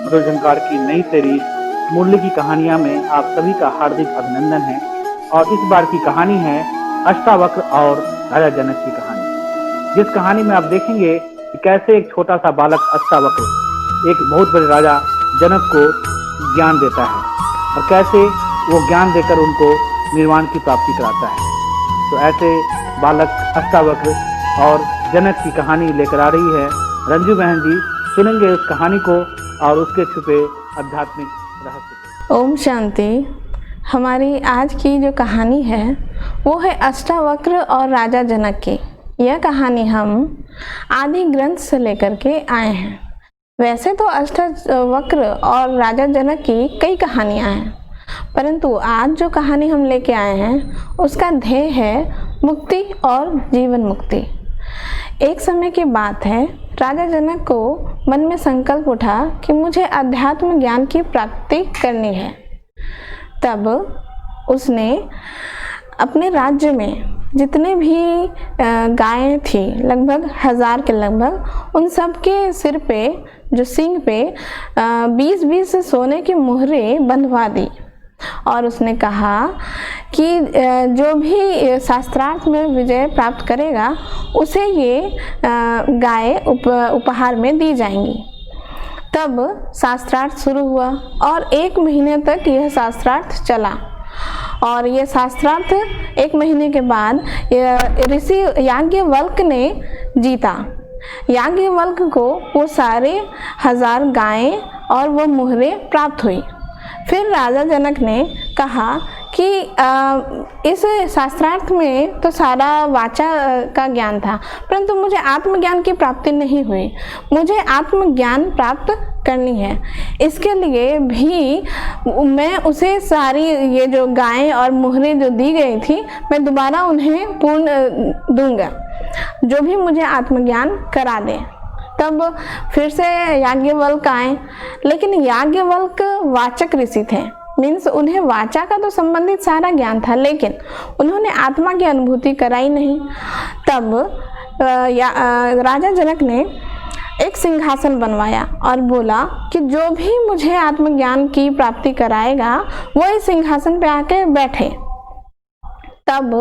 मनोरंजनकार की नई सीरीज मुरली की कहानियां में आप सभी का हार्दिक अभिनंदन है। और इस बार की कहानी है अष्टावक्र और राजा जनक की कहानी, जिस कहानी में आप देखेंगे कि कैसे एक छोटा सा बालक अष्टावक्र एक बहुत बड़े राजा जनक को ज्ञान देता है और कैसे वो ज्ञान देकर उनको निर्वाण की प्राप्ति कराता है। तो ऐसे बालक अष्टावक्र और जनक की कहानी लेकर आ रही है रंजू बहन जी। सुनेंगे उस कहानी को और उसके छुपे आध्यात्मिक रहस्य। ओम शांति। हमारी आज की जो कहानी है वो है अष्टावक्र और राजा जनक की। यह कहानी हम आदि ग्रंथ से लेकर के आए हैं। वैसे तो अष्टावक्र और राजा जनक की कई कहानियां हैं, परंतु आज जो कहानी हम लेके आए हैं उसका ध्येय है मुक्ति और जीवन मुक्ति। एक समय की बात है, राजा जनक को मन में संकल्प उठा कि मुझे अध्यात्म ज्ञान की प्राप्ति करनी है। तब उसने अपने राज्य में जितने भी गायें थी, लगभग 1000 के लगभग, उन सब के सिर पे जो सींग पे 20-20 सोने की मुहरें बंधवा दी और उसने कहा कि जो भी शास्त्रार्थ में विजय प्राप्त करेगा उसे ये गाय उपहार में दी जाएंगी। तब शास्त्रार्थ शुरू हुआ और 1 महीने तक यह शास्त्रार्थ चला और यह शास्त्रार्थ 1 महीने के बाद ऋषि याज्ञवल्क्य ने जीता। याज्ञवल्क्य को वो सारे 1000 गायें और वो मुहरें प्राप्त हुई। फिर राजा जनक ने कहा कि इस शास्त्रार्थ में तो सारा वाचा का ज्ञान था, परंतु मुझे आत्मज्ञान की प्राप्ति नहीं हुई। मुझे आत्मज्ञान प्राप्त करनी है। इसके लिए भी मैं उसे सारी ये जो गायें और मुहरें जो दी गई थी, मैं दोबारा उन्हें पूर्ण दूंगा, जो भी मुझे आत्मज्ञान करा दे। तब फिर से याज्ञवल्क्य आए, लेकिन याज्ञवल्क्य वाचक ऋषि थे, मीन्स उन्हें वाचा का तो संबंधित सारा ज्ञान था, लेकिन उन्होंने आत्मा की अनुभूति कराई नहीं। तब राजा जनक ने एक सिंहासन बनवाया और बोला कि जो भी मुझे आत्मज्ञान की प्राप्ति कराएगा वो इस सिंहासन पे आके बैठे। तब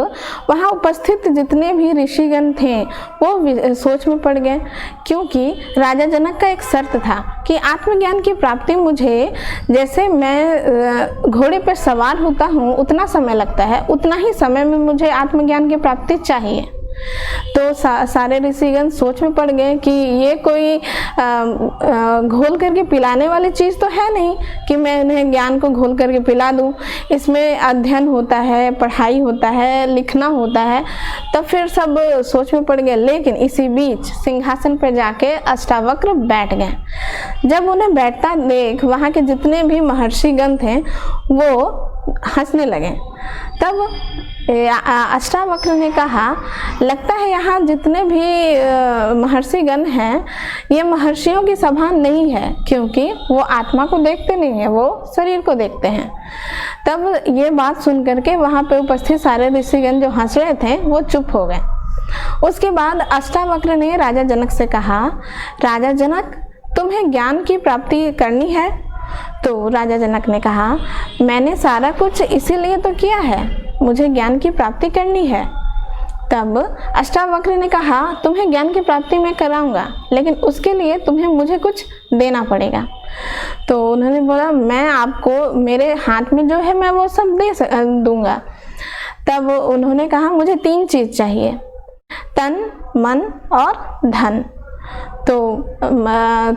वहाँ उपस्थित जितने भी ऋषिगण थे वो सोच में पड़ गए, क्योंकि राजा जनक का एक शर्त था कि आत्मज्ञान की प्राप्ति मुझे, जैसे मैं घोड़े पर सवार होता हूँ उतना समय लगता है, उतना ही समय में मुझे आत्मज्ञान की प्राप्ति चाहिए। तो सारे ऋषिगण सोच में पड़ गए कि ये कोई घोल करके पिलाने वाली चीज़ तो है नहीं कि मैं इन्हें ज्ञान को घोल करके पिला दूं। इसमें अध्ययन होता है, पढ़ाई होता है, लिखना होता है। तब फिर सब सोच में पड़ गए। लेकिन इसी बीच सिंहासन पर जाके अष्टावक्र बैठ गए। जब उन्हें बैठता देख वहाँ के जितने भी महर्षिगण थे वो हंसने लगे। तब अष्टावक्र ने कहा, लगता है यहाँ जितने भी महर्षिगण हैं ये महर्षियों की सभा नहीं है, क्योंकि वो आत्मा को देखते नहीं है, वो शरीर को देखते हैं। तब ये बात सुन करके वहाँ पे उपस्थित सारे ऋषिगण जो हंस रहे थे वो चुप हो गए। उसके बाद अष्टावक्र ने राजा जनक से कहा, राजा जनक, तुम्हें ज्ञान की प्राप्ति करनी है? तो राजा जनक ने कहा, मैंने सारा कुछ इसीलिए तो किया है, मुझे ज्ञान की प्राप्ति करनी है। तब अष्टावक्र ने कहा, तुम्हें ज्ञान की प्राप्ति मैं कराऊंगा, लेकिन उसके लिए तुम्हें मुझे कुछ देना पड़ेगा। तो उन्होंने बोला, मैं आपको, मेरे हाथ में जो है मैं वो सब दे दूंगा। तब उन्होंने कहा, मुझे 3 चीज़ चाहिए, तन, मन और धन। तो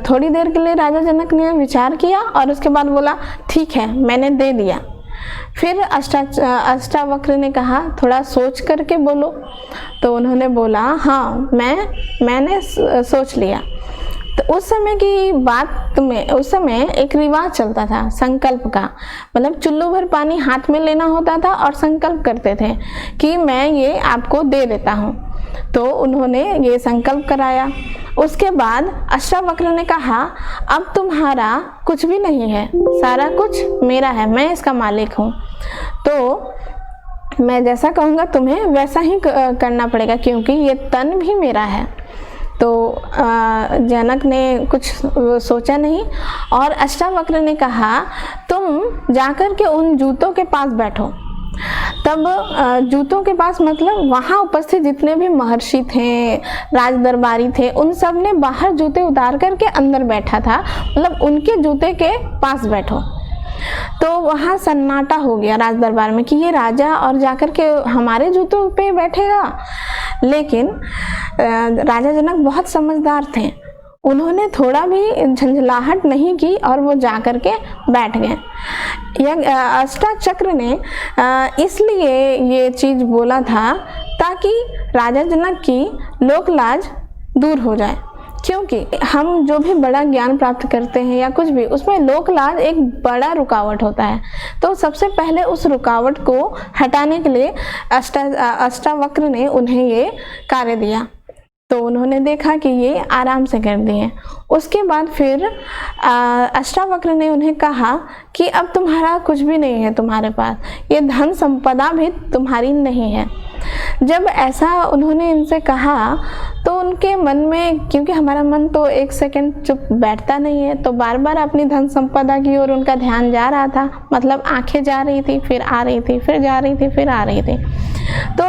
थोड़ी देर के लिए राजा जनक ने विचार किया और उसके बाद बोला, ठीक है, मैंने दे दिया। फिर अष्टावक्र ने कहा, थोड़ा सोच करके बोलो। तो उन्होंने बोला, हाँ, मैंने सोच लिया। तो उस समय की बात में, उस समय एक रिवाज चलता था संकल्प का, मतलब चुल्लू भर पानी हाथ में लेना होता था और संकल्प करते थे कि मैं ये आपको दे देता हूँ। तो उन्होंने ये संकल्प कराया। उसके बाद अष्टावक्र ने कहा, अब तुम्हारा कुछ भी नहीं है, सारा कुछ मेरा है, मैं इसका मालिक हूँ। तो मैं जैसा कहूँगा तुम्हें वैसा ही करना पड़ेगा, क्योंकि ये तन भी मेरा है। तो जनक ने कुछ सोचा नहीं और अष्टावक्र ने कहा तुम जाकर के उन जूतों के पास बैठो। तब जूतों के पास मतलब वहाँ उपस्थित जितने भी महर्षि थे, राज दरबारी थे, उन सब ने बाहर जूते उतार करके अंदर बैठा था, मतलब उनके जूते के पास बैठो। तो वहाँ सन्नाटा हो गया राज दरबार में कि ये राजा और जाकर के हमारे जूतों पे बैठेगा। लेकिन राजा जनक बहुत समझदार थे, उन्होंने थोड़ा भी झंझलाहट नहीं की और वो जाकर के बैठ गए। अष्टाचक्र ने इसलिए ये चीज़ बोला था ताकि राजा जनक की लोक लाज दूर हो जाए, क्योंकि हम जो भी बड़ा ज्ञान प्राप्त करते हैं या कुछ भी, उसमें लोक लाज एक बड़ा रुकावट होता है। तो सबसे पहले उस रुकावट को हटाने के लिए अष्टावक्र ने उन्हें ये कार्य दिया। तो उन्होंने देखा कि ये आराम से कर दिए। उसके बाद फिर अष्टावक्र ने उन्हें कहा कि अब तुम्हारा कुछ भी नहीं है तुम्हारे पास, ये धन संपदा भी तुम्हारी नहीं है। जब ऐसा उन्होंने इनसे कहा तो उनके मन में, क्योंकि हमारा मन तो एक सेकंड चुप बैठता नहीं है, तो बार बार अपनी धन संपदा की ओर उनका ध्यान जा रहा था। मतलब आंखें जा रही थी, फिर आ रही थी, फिर जा रही थी, फिर आ रही थी। तो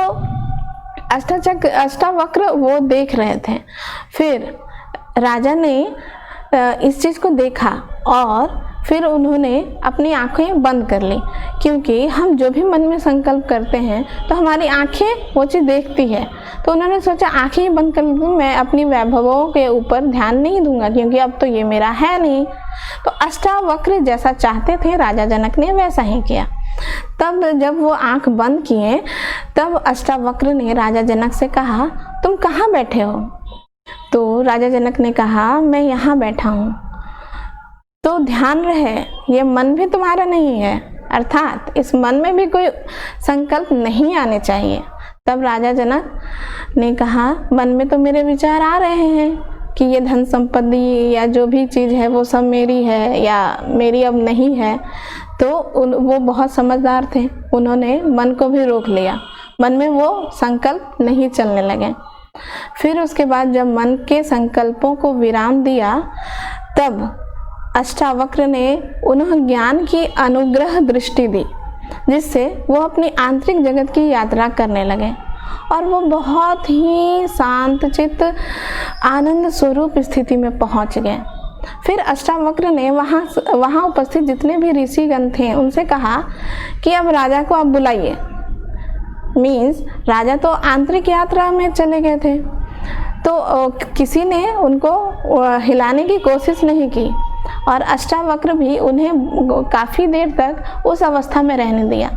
अष्टावक्र वो देख रहे थे। फिर राजा ने इस चीज़ को देखा और फिर उन्होंने अपनी आंखें बंद कर ली, क्योंकि हम जो भी मन में संकल्प करते हैं तो हमारी आंखें वो चीज़ देखती है। तो उन्होंने सोचा आंखें ही बंद कर ली, मैं अपनी वैभवों के ऊपर ध्यान नहीं दूंगा, क्योंकि अब तो ये मेरा है नहीं। तो अष्टावक्र जैसा चाहते थे राजा जनक ने वैसा ही किया। तब जब वो आंख बंद किए तब अष्टावक्र ने राजा जनक से कहा तुम कहाँ बैठे हो? तो राजा जनक ने कहा मैं यहाँ बैठा हूँ। तो ध्यान रहे ये मन भी तुम्हारा नहीं है, अर्थात इस मन में भी कोई संकल्प नहीं आने चाहिए। तब राजा जनक ने कहा मन में तो मेरे विचार आ रहे हैं कि ये धन संपत्ति या जो भी चीज़ है वो सब मेरी है या मेरी अब नहीं है। तो वो बहुत समझदार थे, उन्होंने मन को भी रोक लिया, मन में वो संकल्प नहीं चलने लगे। फिर उसके बाद जब मन के संकल्पों को विराम दिया तब अष्टावक्र ने उन्हें ज्ञान की अनुग्रह दृष्टि दी, जिससे वो अपनी आंतरिक जगत की यात्रा करने लगे और वो बहुत ही शांतचित्त आनंद स्वरूप स्थिति में पहुंच गए। फिर अष्टावक्र ने वहाँ उपस्थित जितने भी ऋषिगण थे उनसे कहा कि अब राजा को आप बुलाइए। मीन्स राजा तो आंतरिक यात्रा में चले गए थे, तो किसी ने उनको हिलाने की कोशिश नहीं की और अष्टावक्र भी उन्हें काफ़ी देर तक उस अवस्था में रहने दिया।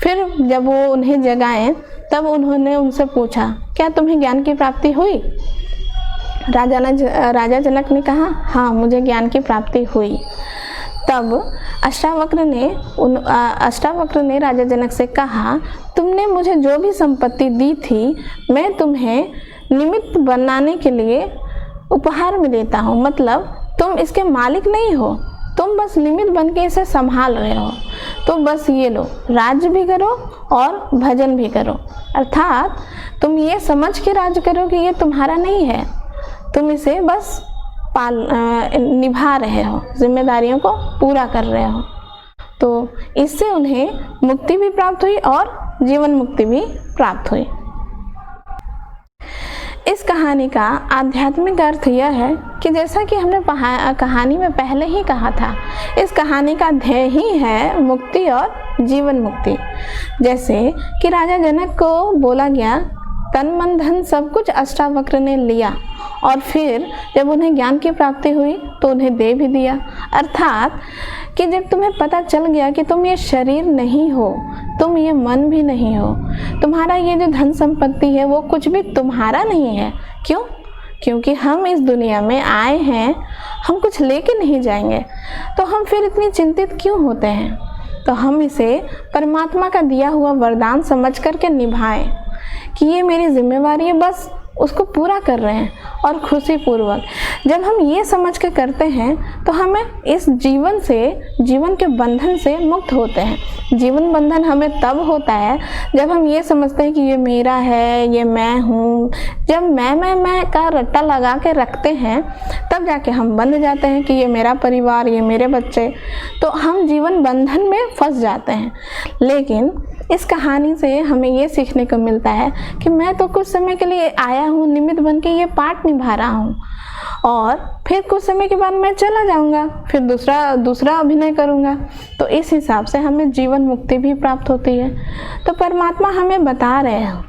फिर जब वो उन्हें जगाएं तब उन्होंने उनसे पूछा क्या तुम्हें ज्ञान की प्राप्ति हुई? राजा जनक ने कहा हाँ मुझे ज्ञान की प्राप्ति हुई। तब अष्टावक्र ने राजा जनक से कहा तुमने मुझे जो भी संपत्ति दी थी मैं तुम्हें निमित्त बनाने के लिए उपहार में देता हूँ। मतलब तुम इसके मालिक नहीं हो, तुम बस निमित्त बन के इसे संभाल रहे हो। तो बस ये लो, राज्य भी करो और भजन भी करो, अर्थात तुम ये समझ के राज्य करो कि ये तुम्हारा नहीं है, तुम इसे बस निभा रहे हो, जिम्मेदारियों को पूरा कर रहे हो। तो इससे उन्हें मुक्ति भी प्राप्त हुई और जीवन मुक्ति भी प्राप्त हुई। इस कहानी का आध्यात्मिक अर्थ यह है कि जैसा कि हमने कहानी में पहले ही कहा था, इस कहानी का ध्येय ही है मुक्ति और जीवन मुक्ति। जैसे कि राजा जनक को बोला गया तन मन धन सब कुछ अष्टावक्र ने लिया और फिर जब उन्हें ज्ञान की प्राप्ति हुई तो उन्हें दे भी दिया। अर्थात कि जब तुम्हें पता चल गया कि तुम ये शरीर नहीं हो, तुम ये मन भी नहीं हो, तुम्हारा ये जो धन संपत्ति है वो कुछ भी तुम्हारा नहीं है। क्यों? क्योंकि हम इस दुनिया में आए हैं, हम कुछ लेके नहीं जाएंगे, तो हम फिर इतनी चिंतित क्यों होते हैं? तो हम इसे परमात्मा का दिया हुआ वरदान समझ करके निभाएं कि ये मेरी जिम्मेवारी है, बस उसको पूरा कर रहे हैं और खुशी पूर्वक। जब हम ये समझ के करते हैं तो हमें इस जीवन के बंधन से मुक्त होते हैं। जीवन बंधन हमें तब होता है जब हम ये समझते हैं कि ये मेरा है, ये मैं हूँ। जब मैं का रट्टा लगा के रखते हैं तब जाके हम बंध जाते हैं कि ये मेरा परिवार, ये मेरे बच्चे, तो हम जीवन बंधन में फंस जाते हैं। लेकिन इस कहानी से हमें ये सीखने को मिलता है कि मैं तो कुछ समय के लिए आया हूँ, निमित्त बन के ये पार्ट निभा रहा हूँ और फिर कुछ समय के बाद मैं चला जाऊँगा, फिर दूसरा अभिनय करूँगा। तो इस हिसाब से हमें जीवन मुक्ति भी प्राप्त होती है। तो परमात्मा हमें बता रहे हैं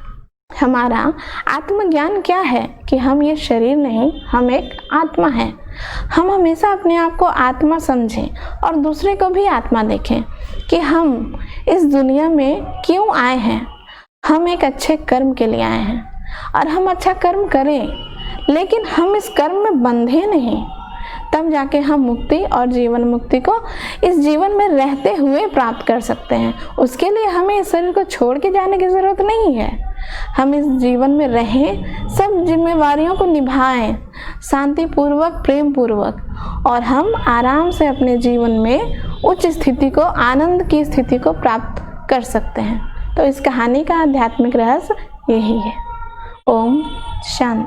हमारा आत्मज्ञान क्या है कि हम ये शरीर नहीं, हम एक आत्मा है। हम हमेशा अपने आप को आत्मा समझें और दूसरे को भी आत्मा देखें कि हम इस दुनिया में क्यों आए हैं। हम एक अच्छे कर्म के लिए आए हैं और हम अच्छा कर्म करें, लेकिन हम इस कर्म में बंधे नहीं। तब जाके हम मुक्ति और जीवन मुक्ति को इस जीवन में रहते हुए प्राप्त कर सकते हैं। उसके लिए हमें इस शरीर को छोड़ के जाने की ज़रूरत नहीं है। हम इस जीवन में रहें, सब जिम्मेवारियों को निभाएं शांति पूर्वक, प्रेम पूर्वक, और हम आराम से अपने जीवन में उच्च स्थिति को, आनंद की स्थिति को प्राप्त कर सकते हैं। तो इस कहानी का आध्यात्मिक रहस्य यही है। ओम शांति।